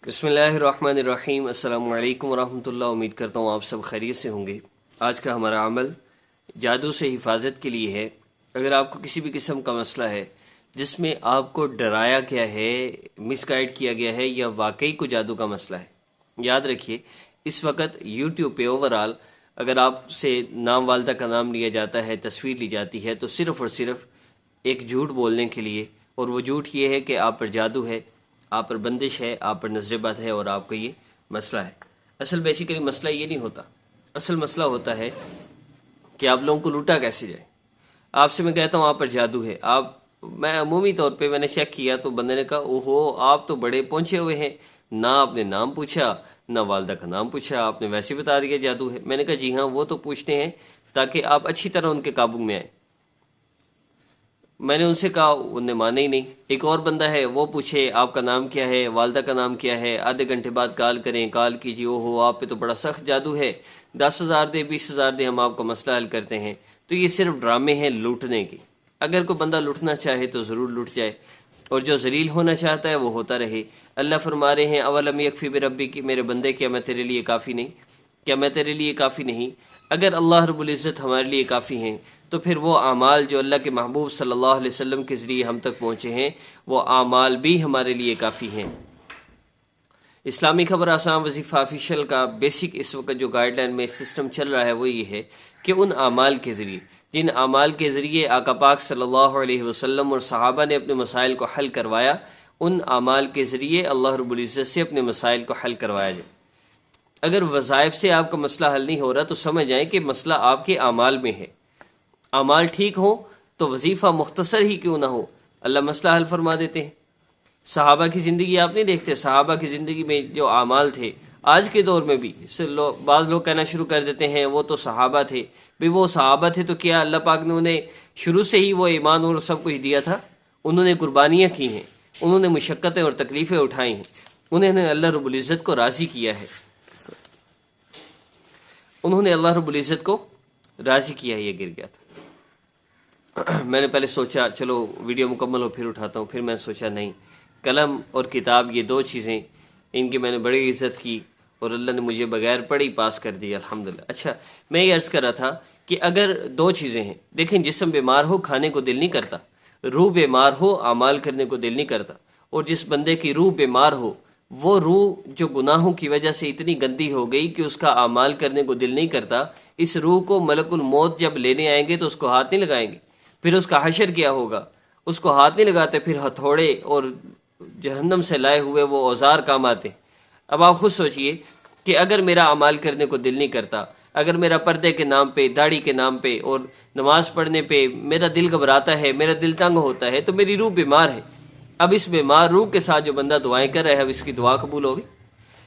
بسم اللہ الرحمن الرحیم۔ السلام علیکم ورحمۃ اللہ۔ امید کرتا ہوں آپ سب خیریت سے ہوں گے۔ آج کا ہمارا عمل جادو سے حفاظت کے لیے ہے۔ اگر آپ کو کسی بھی قسم کا مسئلہ ہے جس میں آپ کو ڈرایا گیا ہے، مس گائیڈ کیا گیا ہے، یا واقعی کو جادو کا مسئلہ ہے، یاد رکھیے اس وقت یوٹیوب پہ اوورآل اگر آپ سے نام والدہ کا نام لیا جاتا ہے، تصویر لی جاتی ہے، تو صرف اور صرف ایک جھوٹ بولنے کے لیے، اور وہ جھوٹ یہ ہے کہ آپ پر جادو ہے، آپ پر بندش ہے، آپ پر نظر بد ہے اور آپ کو یہ مسئلہ ہے۔ اصل بیسیکلی مسئلہ یہ نہیں ہوتا، اصل مسئلہ ہوتا ہے کہ آپ لوگوں کو لوٹا کیسے جائے۔ آپ سے میں کہتا ہوں آپ پر جادو ہے، میں عمومی طور پہ میں نے چیک کیا تو بندے نے کہا اوہو آپ تو بڑے پہنچے ہوئے ہیں، نہ آپ نے نام پوچھا نہ والدہ کا نام پوچھا، آپ نے ویسے بتا دیا جادو ہے۔ میں نے کہا جی ہاں، وہ تو پوچھتے ہیں تاکہ آپ اچھی طرح ان کے قابو میں آئیں۔ میں نے ان سے کہا، انہوں نے مانا ہی نہیں۔ ایک اور بندہ ہے، وہ پوچھے آپ کا نام کیا ہے، والدہ کا نام کیا ہے، آدھے گھنٹے بعد کال کریں، کال کیجیے، اوہو آپ پہ تو بڑا سخت جادو ہے، 10,000 دے 20,000 دے، ہم آپ کا مسئلہ حل کرتے ہیں۔ تو یہ صرف ڈرامے ہیں لوٹنے کے۔ اگر کوئی بندہ لوٹنا چاہے تو ضرور لوٹ جائے، اور جو ذلیل ہونا چاہتا ہے وہ ہوتا رہے۔ اللہ فرما رہے ہیں اولم یکفی بربی، کہ میرے بندے کیا میں تیرے لیے کافی نہیں، کیا میں تیرے لیے کافی نہیں۔ اگر اللہ رب العزت ہمارے لیے کافی ہیں تو پھر وہ اعمال جو اللہ کے محبوب صلی اللہ علیہ وسلم کے ذریعے ہم تک پہنچے ہیں، وہ اعمال بھی ہمارے لیے کافی ہیں۔ اسلامی خبر آسان وظیفہ آفیشیل کا بیسک اس وقت جو گائیڈ لائن میں سسٹم چل رہا ہے وہ یہ ہے کہ ان اعمال کے ذریعے، جن اعمال کے ذریعے آقا پاک صلی اللہ علیہ وسلم اور صحابہ نے اپنے مسائل کو حل کروایا، ان اعمال کے ذریعے اللہ رب العزت سے اپنے مسائل کو حل کروایا جائے۔ اگر وظائف سے آپ کا مسئلہ حل نہیں ہو رہا تو سمجھ جائیں کہ مسئلہ آپ کے اعمال میں ہے۔ اعمال ٹھیک ہوں تو وظیفہ مختصر ہی کیوں نہ ہو، اللہ مسئلہ حل فرما دیتے ہیں۔ صحابہ کی زندگی آپ نہیں دیکھتے، صحابہ کی زندگی میں جو اعمال تھے، آج کے دور میں بھی بعض لوگ کہنا شروع کر دیتے ہیں وہ تو صحابہ تھے۔ بھی وہ صحابہ تھے تو کیا اللہ پاک نے انہیں شروع سے ہی وہ ایمان اور سب کچھ دیا تھا؟ انہوں نے قربانیاں کی ہیں، انہوں نے مشقتیں اور تکلیفیں اٹھائی ہیں، انہوں نے اللہ رب العزت کو راضی کیا ہے، انہوں نے اللہ رب العزت کو راضی کیا ہے۔ یہ گر گیا تھا۔ میں نے پہلے سوچا چلو ویڈیو مکمل ہو پھر اٹھاتا ہوں، پھر میں نے سوچا نہیں، قلم اور کتاب یہ دو چیزیں، ان کی میں نے بڑی عزت کی اور اللہ نے مجھے بغیر پڑھی پاس کر دیا الحمدللہ۔ اچھا، میں یہ عرض کر رہا تھا کہ اگر دو چیزیں ہیں، دیکھیں جسم بیمار ہو کھانے کو دل نہیں کرتا، روح بیمار ہو اعمال کرنے کو دل نہیں کرتا، اور جس بندے کی روح بیمار ہو، وہ روح جو گناہوں کی وجہ سے اتنی گندی ہو گئی کہ اس کا اعمال کرنے کو دل نہیں کرتا، اس روح کو ملک الموت جب لینے آئیں گے تو اس کو ہاتھ نہیں لگائیں گے، پھر اس کا حشر کیا ہوگا؟ اس کو ہاتھ نہیں لگاتے، پھر ہتھوڑے اور جہنم سے لائے ہوئے وہ اوزار کام آتے۔ اب آپ خود سوچئے کہ اگر میرا اعمال کرنے کو دل نہیں کرتا، اگر میرا پردے کے نام پہ، داڑھی کے نام پہ اور نماز پڑھنے پہ میرا دل گھبراتا ہے، میرا دل تنگ ہوتا ہے، تو میری روح بیمار ہے۔ اب اس بیمار روح کے ساتھ جو بندہ دعائیں کر رہا ہے، اب اس کی دعا قبول ہوگی؟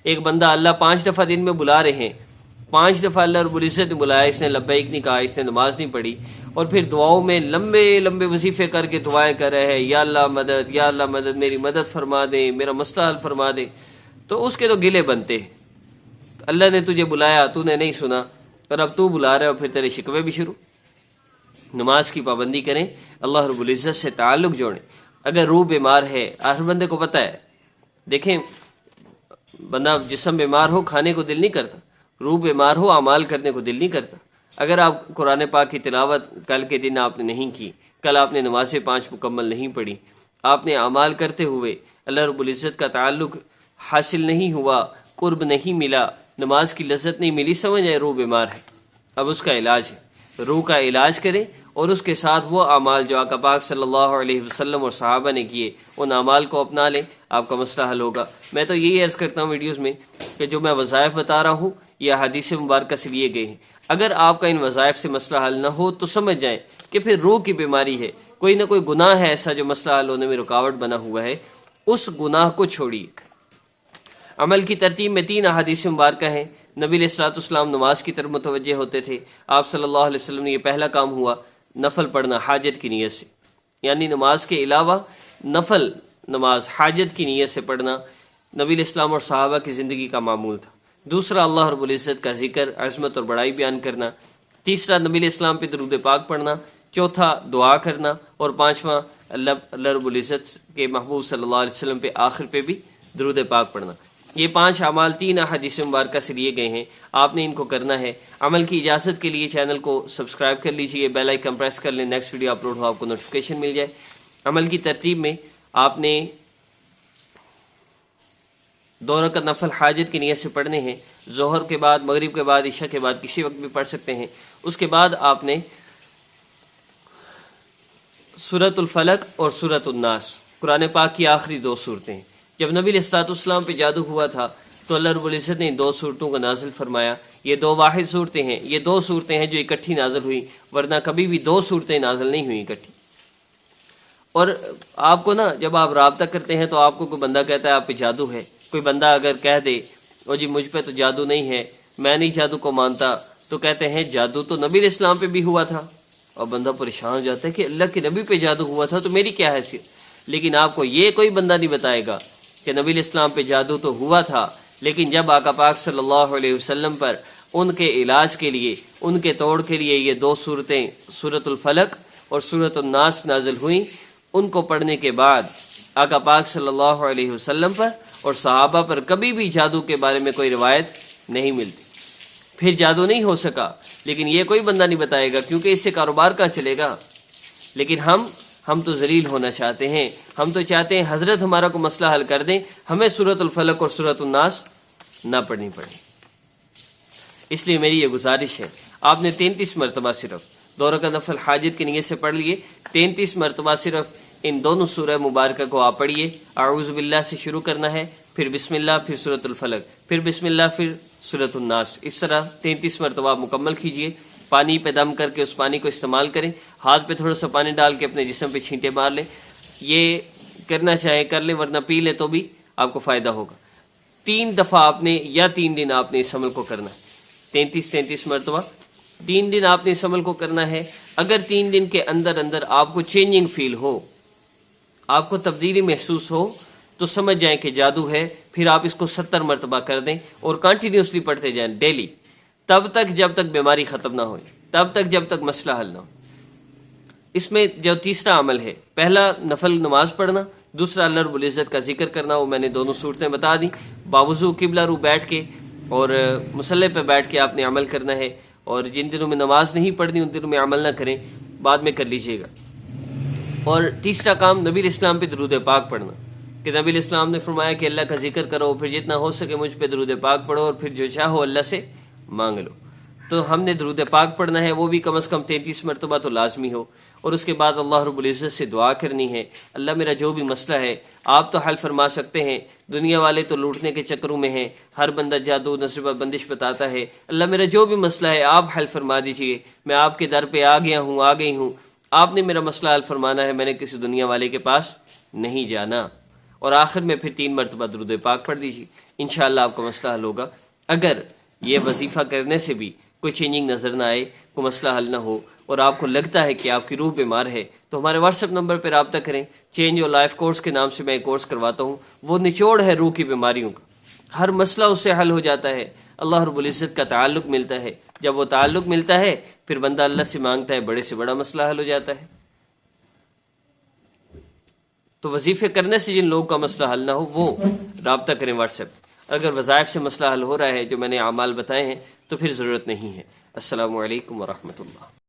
ایک بندہ اللہ 5 دفعہ دن میں بلا رہے ہیں، 5 دفعہ اللہ رب العزت نے بلایا، اس نے لبیک نہیں کہا، اس نے نماز نہیں پڑھی، اور پھر دعاؤں میں لمبے لمبے وظیفے کر کے دعائیں کر رہے ہیں، یا اللہ مدد، یا اللہ مدد، میری مدد فرما دیں، میرا مسئلہ حل فرما دیں، تو اس کے تو گلے بنتے ہیں۔ اللہ نے تجھے بلایا، تو نے نہیں سنا، اور اب تو بلا رہے ہو، پھر تیرے شکوے بھی شروع۔ نماز کی پابندی کریں، اللہ رب العزت سے تعلق جوڑیں۔ اگر روح بیمار ہے، ہر بندے کو پتہ ہے، دیکھیں بندہ جسم بیمار ہو کھانے کو دل نہیں کرتا، روح بیمار ہو اعمال کرنے کو دل نہیں کرتا۔ اگر آپ قرآن پاک کی تلاوت کل کے دن آپ نے نہیں کی، کل آپ نے نمازیں 5 مکمل نہیں پڑھی، آپ نے اعمال کرتے ہوئے اللہ رب العزت کا تعلق حاصل نہیں ہوا، قرب نہیں ملا، نماز کی لذت نہیں ملی، سمجھ آئے روح بیمار ہے۔ اب اس کا علاج ہے، روح کا علاج کریں، اور اس کے ساتھ وہ اعمال جو آقا پاک صلی اللہ علیہ وسلم اور صحابہ نے کیے، ان اعمال کو اپنا لیں، آپ کا مسئلہ حل ہوگا۔ میں تو یہی عرض کرتا ہوں ویڈیوز میں کہ جو میں وظائف بتا رہا ہوں یہ حدیث مبارکہ سے لیے گئے ہیں۔ اگر آپ کا ان وظائف سے مسئلہ حل نہ ہو تو سمجھ جائیں کہ پھر روح کی بیماری ہے، کوئی نہ کوئی گناہ ہے ایسا جو مسئلہ حل ہونے میں رکاوٹ بنا ہوا ہے، اس گناہ کو چھوڑیے۔ عمل کی ترتیب میں 3 احادیث مبارکہ ہیں۔ نبی علیہ الصلوۃ والسلام نماز کی طرف متوجہ ہوتے تھے، آپ صلی اللہ علیہ وسلم نے یہ پہلا کام ہوا نفل پڑھنا حاجت کی نیت سے، یعنی نماز کے علاوہ نفل نماز حاجت کی نیت سے پڑھنا نبی علیہ السلام اور صحابہ کی زندگی کا معمول تھا۔ دوسرا اللہ رب العزت کا ذکر، عظمت اور بڑائی بیان کرنا۔ تیسرا نبی علیہ السلام پہ درود پاک پڑھنا۔ چوتھا دعا کرنا، اور پانچواں اللہ رب العزت کے محبوب صلی اللہ علیہ وسلم پہ آخر پہ بھی درود پاک پڑھنا۔ یہ 5 اعمال 3 احادیث مبارکہ سے لیے گئے ہیں، آپ نے ان کو کرنا ہے۔ عمل کی اجازت کے لیے چینل کو سبسکرائب کر لیجئے، بیل آئیکن پریس کر لیں، نیکسٹ ویڈیو اپلوڈ ہو آپ کو نوٹیفیکیشن مل جائے۔ عمل کی ترتیب میں آپ نے 2 رکعت نفل حاجت کی نیت سے پڑھنے ہیں، ظہر کے بعد، مغرب کے بعد، عشاء کے بعد، کسی وقت بھی پڑھ سکتے ہیں۔ اس کے بعد آپ نے سورۃ الفلق اور سورۃ الناس، قرآن پاک کی آخری 2 صورتیں۔ جب نبی علیہ الصلوۃ والسلام پہ جادو ہوا تھا تو اللہ رب العزت نے ان 2 صورتوں کو نازل فرمایا۔ یہ 2 واحد صورتیں ہیں، یہ 2 صورتیں ہیں جو اکٹھی نازل ہوئی، ورنہ کبھی بھی 2 صورتیں نازل نہیں ہوئی اکٹھی۔ اور آپ کو نا جب آپ رابطہ کرتے ہیں تو آپ کو کوئی بندہ کہتا ہے آپ پہ جادو ہے، کوئی بندہ اگر کہہ دے او جی مجھ پہ تو جادو نہیں ہے، میں نہیں جادو کو مانتا، تو کہتے ہیں جادو تو نبی علیہ السلام پہ بھی ہوا تھا، اور بندہ پریشان ہو جاتا ہے کہ اللہ کے نبی پہ جادو ہوا تھا تو میری کیا حیثیت۔ لیکن آپ کو یہ کوئی بندہ نہیں بتائے گا کہ نبی علیہ السلام پہ جادو تو ہوا تھا، لیکن جب آقا پاک صلی اللہ علیہ وسلم پر ان کے علاج کے لیے، ان کے توڑ کے لیے یہ 2 صورتیں سورۃ الفلق اور سورۃ الناس نازل ہوئیں، ان کو پڑھنے کے بعد آقا پاک صلی اللہ علیہ وسلم پر اور صحابہ پر کبھی بھی جادو کے بارے میں کوئی روایت نہیں ملتی۔ پھر جادو نہیں ہو سکا، لیکن یہ کوئی بندہ نہیں بتائے گا کیونکہ اس سے کاروبار کہاں چلے گا۔ لیکن ہم تو ذلیل ہونا چاہتے ہیں، ہم تو چاہتے ہیں حضرت ہمارا کو مسئلہ حل کر دیں، ہمیں سورۃ الفلق اور سورۃ الناس نہ پڑھنی پڑے۔ اس لیے میری یہ گزارش ہے، آپ نے 33 مرتبہ صرف 2 رکعت نفل حاجت کی نیت سے پڑھ لیے، 33 مرتبہ صرف ان دونوں سورہ مبارکہ کو آپ پڑھیے۔ اعوذ باللہ سے شروع کرنا ہے، پھر بسم اللہ، پھر سورۃ الفلق، پھر بسم اللہ، پھر سورۃ الناس، اس طرح 33 مرتبہ آپ مکمل کیجئے۔ پانی پہ دم کر کے اس پانی کو استعمال کریں، ہاتھ پہ تھوڑا سا پانی ڈال کے اپنے جسم پہ چھینٹے مار لیں، یہ کرنا چاہے کر لیں، ورنہ پی لیں تو بھی آپ کو فائدہ ہوگا۔ 3 دفعہ آپ نے یا 3 دن آپ نے اس عمل کو کرنا ہے، 33 مرتبہ 3 دن آپ نے اس عمل کو کرنا ہے۔ اگر 3 دن کے اندر آپ کو چینجنگ فیل ہو، آپ کو تبدیلی محسوس ہو، تو سمجھ جائیں کہ جادو ہے، پھر آپ اس کو 70 مرتبہ کر دیں اور کنٹینیوسلی پڑھتے جائیں ڈیلی، تب تک جب تک بیماری ختم نہ ہوئے، تب تک جب تک مسئلہ حل نہ ہو۔ اس میں جو تیسرا عمل ہے، پہلا نفل نماز پڑھنا، دوسرا اللہ رب العزت کا ذکر کرنا، وہ میں نے دونوں صورتیں بتا دیں۔ باوضو قبلہ رو بیٹھ کے اور مصلی پہ بیٹھ کے آپ نے عمل کرنا ہے، اور جن دنوں میں نماز نہیں پڑھنی ان دنوں میں عمل نہ کریں، بعد میں کر لیجئے گا۔ اور تیسرا کام نبی علیہ السلام پہ درود پاک پڑھنا، کہ نبی علیہ السلام نے فرمایا کہ اللہ کا ذکر کرو، پھر جتنا ہو سکے مجھ پہ درود پاک پڑھو، اور پھر جو چاہو اللہ سے مانگ لو۔ تو ہم نے درود پاک پڑھنا ہے، وہ بھی کم از کم 33 مرتبہ تو لازمی ہو، اور اس کے بعد اللہ رب العزت سے دعا کرنی ہے، اللہ میرا جو بھی مسئلہ ہے آپ تو حل فرما سکتے ہیں، دنیا والے تو لوٹنے کے چکروں میں ہیں، ہر بندہ جادو نصب بندش بتاتا ہے، اللہ میرا جو بھی مسئلہ ہے آپ حل فرما دیجئے، میں آپ کے در پہ آ گئی ہوں، آپ نے میرا مسئلہ حل فرمانا ہے، میں نے کسی دنیا والے کے پاس نہیں جانا۔ اور آخر میں پھر 3 مرتبہ درود پاک پڑھ دیجیے، انشاءاللہ آپ کا مسئلہ حل ہوگا۔ اگر یہ وظیفہ کرنے سے بھی کوئی چینجنگ نظر نہ آئے، کوئی مسئلہ حل نہ ہو، اور آپ کو لگتا ہے کہ آپ کی روح بیمار ہے، تو ہمارے واٹس ایپ نمبر پہ رابطہ کریں۔ چینج یور لائف کورس کے نام سے میں ایک کورس کرواتا ہوں، وہ نچوڑ ہے روح کی بیماریوں کا، ہر مسئلہ اس سے حل ہو جاتا ہے، اللہ رب العزت کا تعلق ملتا ہے، جب وہ تعلق ملتا ہے پھر بندہ اللہ سے مانگتا ہے، بڑے سے بڑا مسئلہ حل ہو جاتا ہے۔ تو وظیفے کرنے سے جن لوگوں کا مسئلہ حل نہ ہو وہ رابطہ کریں واٹس ایپ۔ اگر وظائف سے مسئلہ حل ہو رہا ہے جو میں نے اعمال بتائے ہیں تو پھر ضرورت نہیں ہے۔ السلام علیکم ورحمۃ اللہ۔